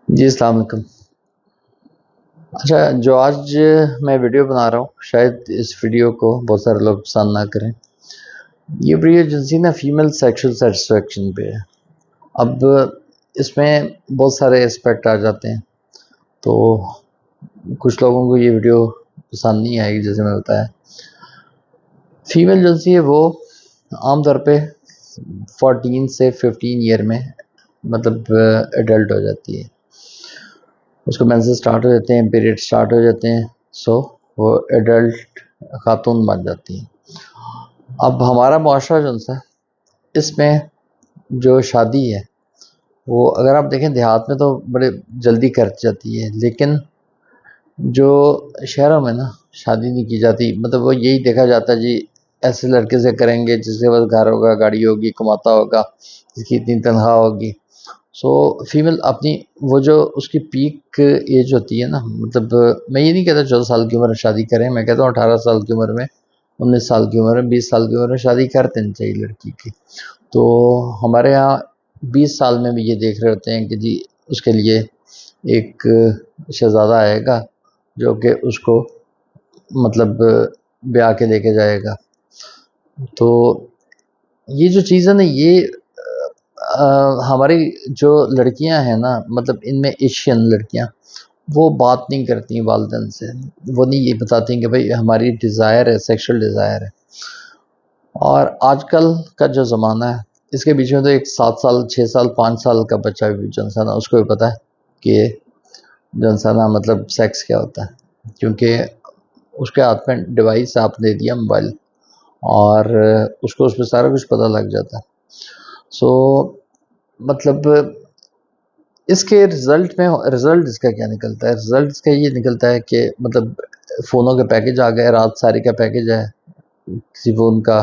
جی السلام علیکم۔ اچھا، جو آج میں ویڈیو بنا رہا ہوں شاید اس ویڈیو کو بہت سارے لوگ پسند نہ کریں۔ یہ ویڈیو جنسی نا فیمل سیکشل سیٹسفیکشن پہ ہے۔ اب اس میں بہت سارے اسپیکٹ آ جاتے ہیں، تو کچھ لوگوں کو یہ ویڈیو پسند نہیں آئے گی۔ جیسے میں بتایا، فیمل جنسی ہے وہ عام طور پہ 14 سے 15 ایئر میں مطلب ایڈلٹ ہو جاتی ہے، اس کو مینسز سٹارٹ ہو جاتے ہیں، پیریڈ سٹارٹ ہو جاتے ہیں، سو وہ ایڈلٹ خاتون بن جاتی ہیں۔ اب ہمارا معاشرہ جو سا اس میں جو شادی ہے وہ اگر آپ دیکھیں دیہات میں تو بڑے جلدی کر جاتی ہے، لیکن جو شہروں میں نا شادی نہیں کی جاتی، مطلب وہ یہی دیکھا جاتا ہے جی ایسے لڑکے سے کریں گے جس کے پاس گھر ہوگا، گاڑی ہوگی، کماتا ہوگا، جس کی اتنی تنخواہ ہوگی۔ سو فیمل اپنی وہ جو اس کی پیک ایج ہوتی ہے نا، مطلب میں یہ نہیں کہتا 14 سال کی عمر میں شادی کریں، میں کہتا ہوں 18 سال کی عمر میں، 19 سال کی عمر میں، 20 سال کی عمر میں شادی کر دینی چاہیے لڑکی کی۔ تو ہمارے ہاں 20 سال میں بھی یہ دیکھ رہے ہوتے ہیں کہ جی اس کے لیے ایک شہزادہ آئے گا جو کہ اس کو مطلب بیاہ کے لے کے جائے گا۔ تو یہ جو چیز ہے نا، یہ ہماری جو لڑکیاں ہیں نا، مطلب ان میں ایشین لڑکیاں وہ بات نہیں کرتی والدین سے، وہ نہیں یہ بتاتی کہ بھائی ہماری ڈیزائر ہے، سیکشل ڈیزائر ہے۔ اور آج کل کا جو زمانہ ہے اس کے بیچ میں تو ایک 7 سال 6 سال 5 سال کا بچہ بھی جو ہے نا اس کو بھی پتہ ہے کہ جو ہے نا مطلب سیکس کیا ہوتا ہے، کیونکہ اس کے ہاتھ میں ڈیوائس آپ دے دیا موبائل، اور اس کو اس پہ سارا کچھ پتہ لگ جاتا ہے۔ سو مطلب اس کے رزلٹ اس کا کیا نکلتا ہے؟ رزلٹ اس کا یہ نکلتا ہے کہ مطلب فونوں کے پیکج آ گئے، رات ساری کا پیکج ہے، کسی فون کا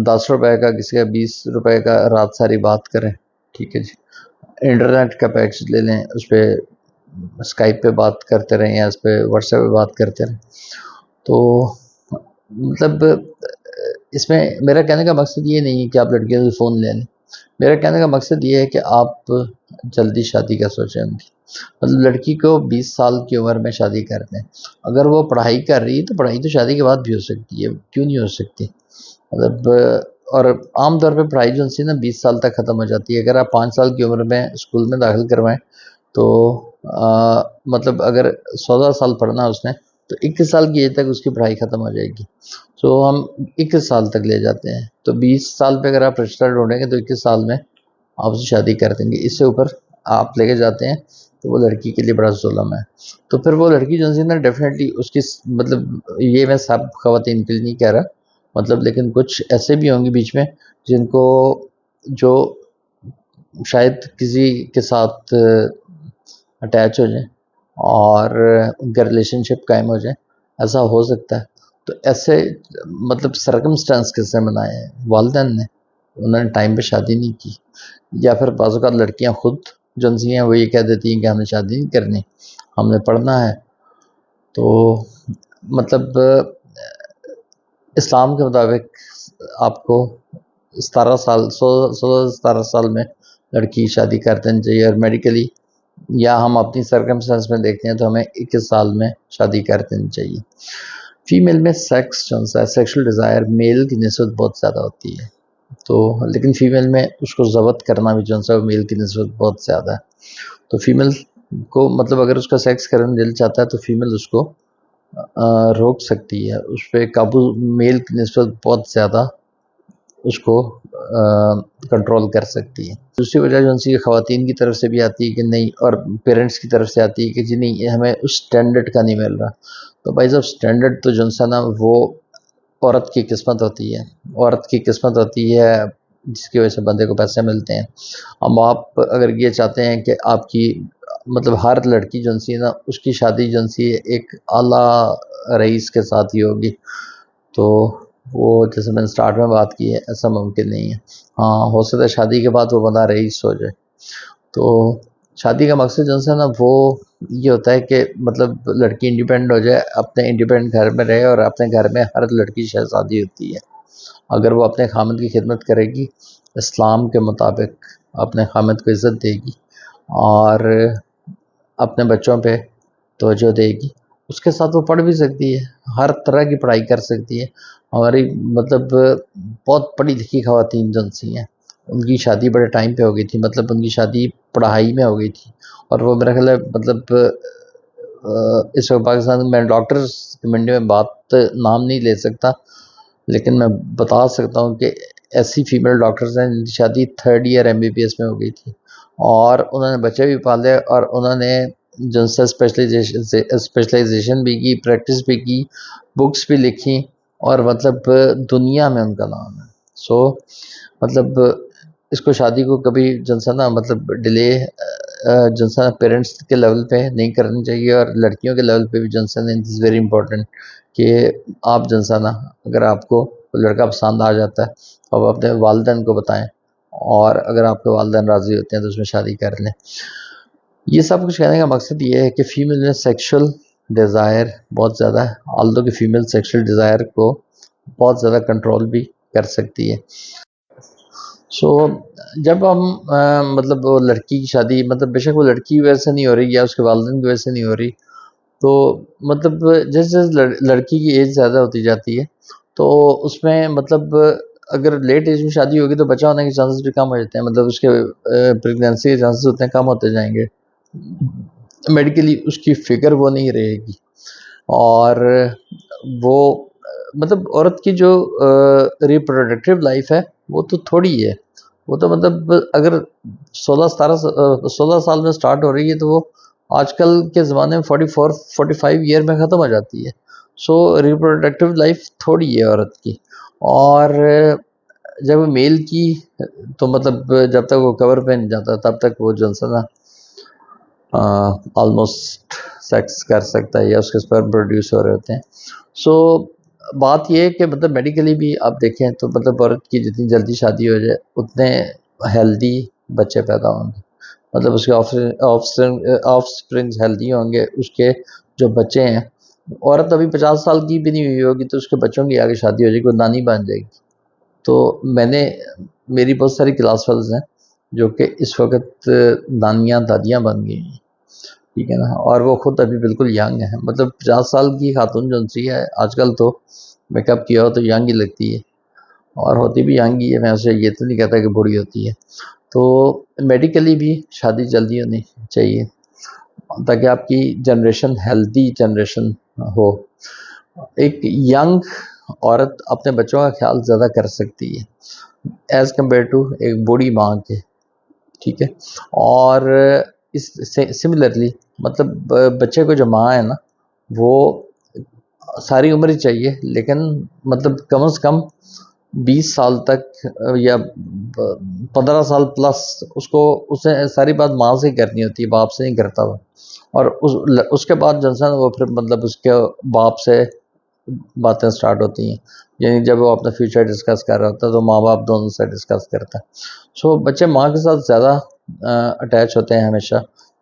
10 روپے کا، کسی کا 20 روپے کا، رات ساری بات کریں، ٹھیک ہے جی۔ انٹرنیٹ کا پیکج لے لیں، اس پہ اسکائپ پہ بات کرتے رہیں یا اس پہ واٹس ایپ پہ بات کرتے رہیں۔ تو مطلب اس میں میرا کہنے کا مقصد یہ نہیں ہے کہ آپ لڑکیوں سے فون لے لیں، میرا کہنے کا مقصد یہ ہے کہ آپ جلدی شادی کا سوچیں ان کی، مطلب لڑکی کو 20 سال کی عمر میں شادی کر دیں۔ اگر وہ پڑھائی کر رہی ہے تو پڑھائی تو شادی کے بعد بھی ہو سکتی ہے، کیوں نہیں ہو سکتی؟ مطلب اور عام طور پہ پڑھائی جو سی نا 20 سال تک ختم ہو جاتی ہے۔ اگر آپ 5 سال کی عمر میں اسکول میں داخل کروائیں تو مطلب اگر 16 سال پڑھنا اس نے تو 21 سال کی ایج تک اس کی پڑھائی ختم ہو جائے گی۔ سو ہم 21 سال تک لے جاتے ہیں، تو 20 سال پہ اگر آپ رجسٹر ڈھونڈیں گے تو 21 سال میں آپ اسے شادی کر دیں گے۔ اس سے اوپر آپ لے کے جاتے ہیں تو وہ لڑکی کے لیے بڑا ظلم ہے۔ تو پھر وہ لڑکی جو نا ڈیفینیٹلی اس کی مطلب یہ میں سب خواتین کے لیے نہیں کہہ رہا، مطلب لیکن کچھ ایسے بھی ہوں گے بیچ میں جن کو جو شاید کسی کے ساتھ اٹیچ ہو جائیں اور ان کا ریلیشن شپ قائم ہو جائے، ایسا ہو سکتا ہے۔ تو ایسے مطلب سرکمسٹانس کس نے بنائے ہیں؟ والدین نے، انہوں نے ٹائم پہ شادی نہیں کی، یا پھر بعض اوقات لڑکیاں خود جنسی ہیں وہ یہ کہہ دیتی ہیں کہ ہم نے شادی نہیں کرنی، ہم نے پڑھنا ہے۔ تو مطلب اسلام کے مطابق آپ کو 17 سال 16 17 سال میں لڑکی شادی کر دینی چاہیے، اور میڈیکلی یا ہم اپنی سرکمسٹانس میں دیکھتے ہیں تو ہمیں 21 سال میں شادی کر دینی چاہیے۔ فیمیل میں سیکس جو ہے سیکشل ڈیزائر میل کی نسبت بہت زیادہ ہوتی ہے، تو لیکن فیمیل میں اس کو ضبط کرنا بھی جو ہے میل کی نسبت بہت زیادہ ہے۔ تو فیمیل کو مطلب اگر اس کا سیکس کرنے دل چاہتا ہے تو فیمیل اس کو روک سکتی ہے، اس پہ قابو میل کی نسبت بہت زیادہ اس کو کنٹرول کر سکتی ہے۔ دوسری وجہ جو ان خواتین کی طرف سے بھی آتی ہے کہ نہیں، اور پیرنٹس کی طرف سے آتی ہے کہ جی نہیں ہمیں اس سٹینڈرڈ کا نہیں مل رہا۔ تو بھائی صاحب سٹینڈرڈ تو جو نا وہ عورت کی قسمت ہوتی ہے، عورت کی قسمت ہوتی ہے جس کی وجہ سے بندے کو پیسے ملتے ہیں۔ اب آپ اگر یہ چاہتے ہیں کہ آپ کی مطلب ہر لڑکی جو سی نا اس کی شادی جو سی ایک اعلیٰ رئیس کے ساتھ ہی ہوگی، تو وہ جیسے میں نے سٹارٹ میں بات کی ہے ایسا ممکن نہیں ہے۔ ہاں ہو سکتا ہے شادی کے بعد وہ بندہ رئیس ہو جائے۔ تو شادی کا مقصد جو ہے نا وہ یہ ہوتا ہے کہ مطلب لڑکی انڈیپینڈنٹ ہو جائے، اپنے انڈیپینڈنٹ گھر میں رہے، اور اپنے گھر میں ہر لڑکی شہزادی ہوتی ہے اگر وہ اپنے خامد کی خدمت کرے گی، اسلام کے مطابق اپنے خامد کو عزت دے گی، اور اپنے بچوں پہ توجہ دے گی، اس کے ساتھ وہ پڑھ بھی سکتی ہے، ہر طرح کی پڑھائی کر سکتی ہے۔ ہماری مطلب بہت پڑھی لکھی خواتین جنسی ہیں، ان کی شادی بڑے ٹائم پہ ہو گئی تھی، مطلب ان کی شادی پڑھائی میں ہو گئی تھی، اور وہ میرا خیال ہے مطلب اس وقت پاکستان میں ڈاکٹرز کی منڈی میں بات نام نہیں لے سکتا، لیکن میں بتا سکتا ہوں کہ ایسی فیمیل ڈاکٹرز ہیں جن کی شادی 3rd ایئر MBBS میں ہو گئی تھی، اور انہوں نے بچے بھی پالے، اور انہوں نے جن سے اسپیشلائزیشن بھی کی، پریکٹس بھی کی، بکس بھی لکھی، اور مطلب دنیا میں ان کا نام ہے۔ سو مطلب اس کو شادی کو کبھی جنسانہ مطلب ڈیلے جنسانہ پیرنٹس کے لیول پہ نہیں کرنی چاہیے، اور لڑکیوں کے لیول پہ بھی جنسانہ از ویری امپورٹنٹ کہ آپ جنسانہ اگر آپ کو لڑکا پسند آ جاتا ہے تو آپ اپنے والدین کو بتائیں، اور اگر آپ کے والدین راضی ہوتے ہیں تو اس میں شادی کر لیں۔ یہ سب کچھ کہنے کا مقصد یہ ہے کہ فیمیل میں سیکشل ڈیزائر بہت زیادہ ہے، آلدو کہ فیمیل سیکشل ڈیزائر کو بہت زیادہ کنٹرول بھی کر سکتی ہے۔ سو جب ہم مطلب وہ لڑکی کی شادی مطلب بے شک وہ لڑکی کی وجہ سے نہیں ہو رہی یا اس کے والدین کی وجہ سے نہیں ہو رہی، تو مطلب جیسے جیسے لڑکی کی ایج زیادہ ہوتی جاتی ہے تو اس میں مطلب اگر لیٹ ایج میں شادی ہوگی تو بچہ ہونے کے چانسز بھی کم ہو جاتے ہیں، مطلب اس کے پریگنینسی کے چانسز ہوتے ہیں کم ہوتے جائیں گے، میڈیکلی اس کی فگر وہ نہیں رہے گی، اور وہ مطلب عورت کی جو ریپروڈکٹیو لائف ہے وہ تو تھوڑی ہے، وہ تو مطلب اگر 16 سال میں سٹارٹ ہو رہی ہے تو وہ آج کل کے زمانے میں 44-45 ایئر میں ختم ہو جاتی ہے۔ سو ریپروڈکٹیو لائف تھوڑی ہے عورت کی، اور جب میل کی تو مطلب جب تک وہ کور پہ نہیں جاتا تب تک وہ جنسانہ آلموسٹ سیکس کر سکتا ہے یا اس کے سپرم پروڈیوس ہو رہے ہوتے ہیں۔ سو بات یہ ہے کہ مطلب میڈیکلی بھی آپ دیکھیں تو مطلب عورت کی جتنی جلدی شادی ہو جائے اتنے ہیلدی بچے پیدا ہوں گے، مطلب اس کے آف سپرنگز ہیلدی ہوں گے، اس کے جو بچے ہیں، عورت ابھی 50 سال کی بھی نہیں ہوئی ہوگی تو اس کے بچوں کی آگے شادی ہو جائے گی، وہ نانی بن جائے گی۔ تو میری بہت ساری کلاس فیلوز ہیں جو کہ اس وقت نانیاں دادیاں بن گئی ہیں، ٹھیک ہے نا، اور وہ خود ابھی بالکل ینگ ہیں، مطلب 50 سال کی خاتون جو سی ہے آج کل تو میک اپ کیا ہو تو ینگ ہی لگتی ہے، اور ہوتی بھی ینگ ہی ہے، میں اسے یہ تو نہیں کہتا کہ بوڑھی ہوتی ہے۔ تو میڈیکلی بھی شادی جلدی ہونی چاہیے تاکہ آپ کی جنریشن ہیلدی جنریشن ہو۔ ایک ینگ عورت اپنے بچوں کا خیال زیادہ کر سکتی ہے ایز کمپیئر ٹو ایک بوڑھی ماں کے، ٹھیک ہے، اور اس سملرلی مطلب بچے کو جو ماں ہے نا وہ ساری عمر ہی چاہیے، لیکن مطلب کم از کم 20 سال تک یا 15 سال پلس اسے ساری بات ماں سے ہی کرنی ہوتی ہے، باپ سے نہیں کرتا وہ، اور اس کے بعد جنسن وہ پھر مطلب اس کے باپ سے باتیں سٹارٹ ہوتی ہیں، یعنی جب وہ اپنا فیوچر ڈسکس کر رہا ہوتا ہے تو ماں باپ دونوں سے ڈسکس کرتا ہے۔ سو بچے ماں کے ساتھ زیادہ اٹیچ ہوتے ہیں ہمیشہ،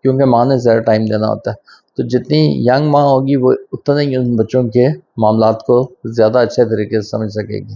کیونکہ ماں نے زیادہ ٹائم دینا ہوتا ہے، تو جتنی ینگ ماں ہوگی وہ اتنا ہی ان بچوں کے معاملات کو زیادہ اچھے طریقے سے سمجھ سکے گی۔